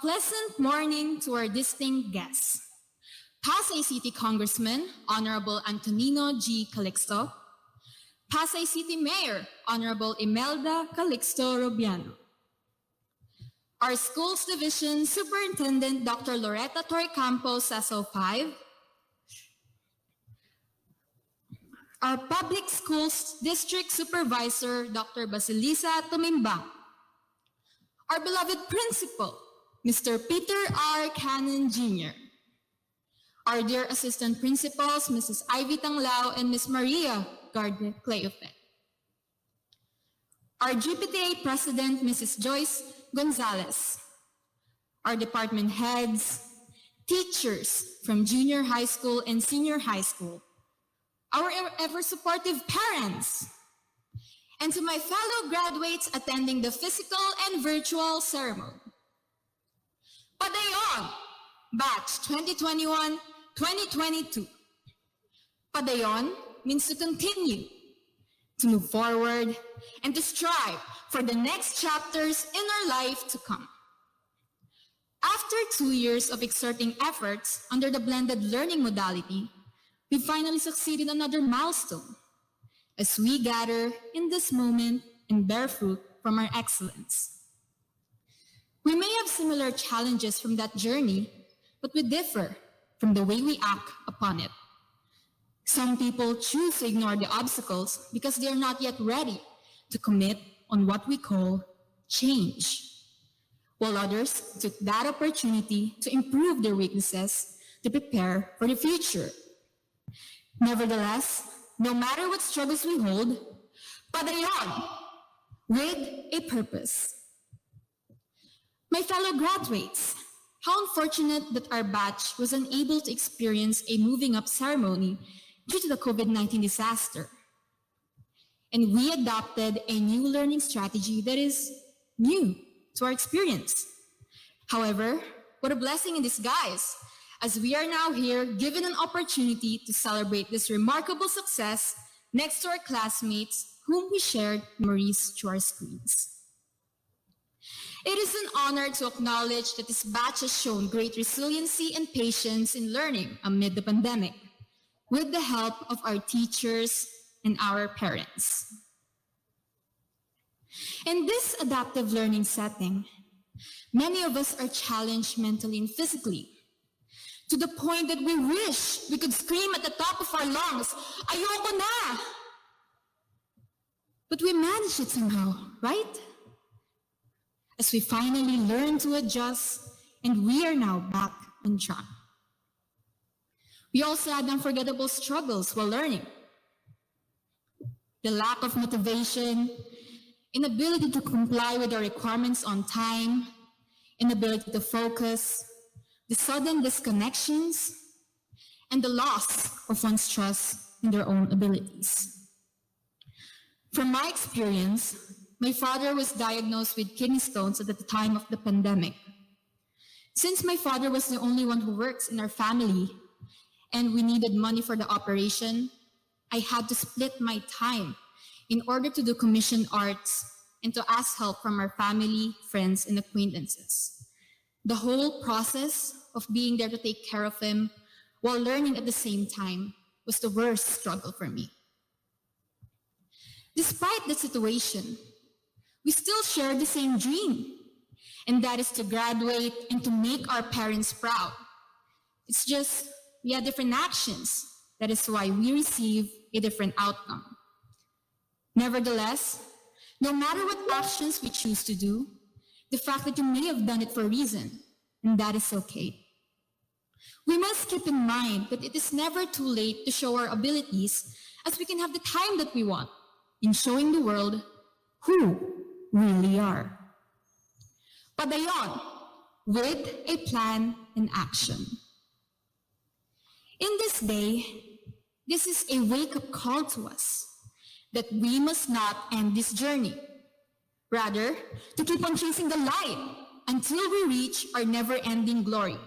pleasant morning to our distinct guests. Pasay City Congressman, Honorable Antonino G. Calixto, Pasay City Mayor, Honorable Imelda Calixto Rubiano, our Schools Division Superintendent, Dr. Loretta Torrecampo, SESO 5, our Public Schools District Supervisor, Dr. Basilisa Tumimbang, our beloved Principal, Mr. Peter R. Cannon Jr., our dear Assistant Principals, Mrs. Ivy Tanglao and Ms. Maria Gardner Cleofe, our GPTA President, Mrs. Joyce Gonzalez, our department heads, teachers from junior high school and senior high school, our ever-supportive parents, and to my fellow graduates attending the physical and virtual ceremony. Padayon, Batch 2021-2022. Padayon means to continue, to move forward, and to strive for the next chapters in our life to come. After 2 years of exerting efforts under the blended learning modality, we finally succeeded in another milestone as we gather in this moment and bear fruit from our excellence. We may have similar challenges from that journey, but we differ from the way we act upon it. Some people choose to ignore the obstacles because they are not yet ready to commit on what we call change, while others took that opportunity to improve their weaknesses to prepare for the future. Nevertheless, no matter what struggles we hold, Padayon with a purpose. My fellow graduates, how unfortunate that our batch was unable to experience a moving up ceremony due to the COVID-19 disaster. And we adopted a new learning strategy that is new to our experience. However, what a blessing in disguise, as we are now here given an opportunity to celebrate this remarkable success next to our classmates whom we shared memories through our screens. It is an honor to acknowledge that this batch has shown great resiliency and patience in learning amid the pandemic, with the help of our teachers and our parents. In this adaptive learning setting, many of us are challenged mentally and physically, to the point that we wish we could scream at the top of our lungs, "Ayoko na!" But we manage it somehow, right? As we finally learn to adjust, and we are now back on track. We also had unforgettable struggles while learning. The lack of motivation, inability to comply with our requirements on time, inability to focus, the sudden disconnections, and the loss of one's trust in their own abilities. From my experience, my father was diagnosed with kidney stones at the time of the pandemic. Since my father was the only one who works in our family and we needed money for the operation, I had to split my time in order to do commissioned arts and to ask help from our family, friends, and acquaintances. The whole process of being there to take care of him while learning at the same time was the worst struggle for me. Despite the situation, we still share the same dream, and that is to graduate and to make our parents proud. It's just we have different actions. That is why we receive a different outcome. Nevertheless, no matter what actions we choose to do, the fact that you may have done it for a reason, and that is okay. We must keep in mind that it is never too late to show our abilities, as we can have the time that we want in showing the world who really are. Padayon, with a plan and action. In this day, this is a wake-up call to us that we must not end this journey. Rather, to keep on chasing the light until we reach our never-ending glory.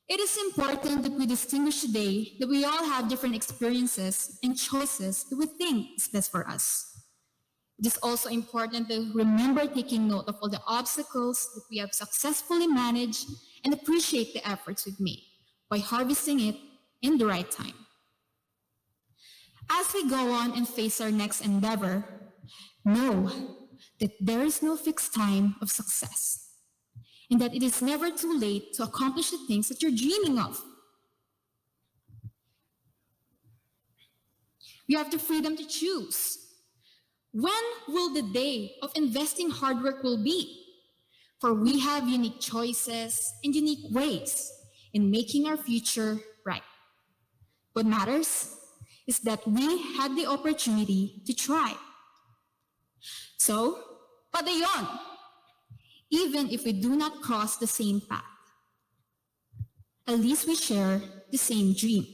It is important that we distinguish today that we all have different experiences and choices that we think is best for us. It is also important to remember taking note of all the obstacles that we have successfully managed and appreciate the efforts we've made by harvesting it in the right time. As we go on and face our next endeavor, know that there is no fixed time of success and that it is never too late to accomplish the things that you're dreaming of. You have the freedom to choose. When will the day of investing hard work will be? For we have unique choices and unique ways in making our future bright. What matters is that we had the opportunity to try. So, Padayon, even if we do not cross the same path, at least we share the same dream.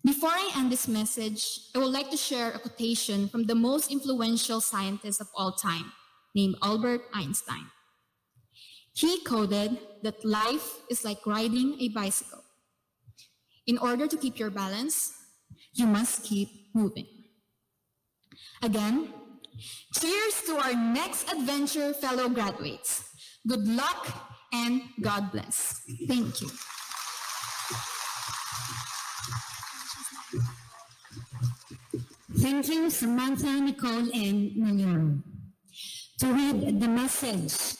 Before I end this message, I would like to share a quotation from the most influential scientist of all time, named Albert Einstein. He quoted that life is like riding a bicycle. In order to keep your balance, you must keep moving. Again, cheers to our next adventure, fellow graduates. Good luck and God bless. Thank you. Thank you, Samantha, Nicole, and Mayor. To read the message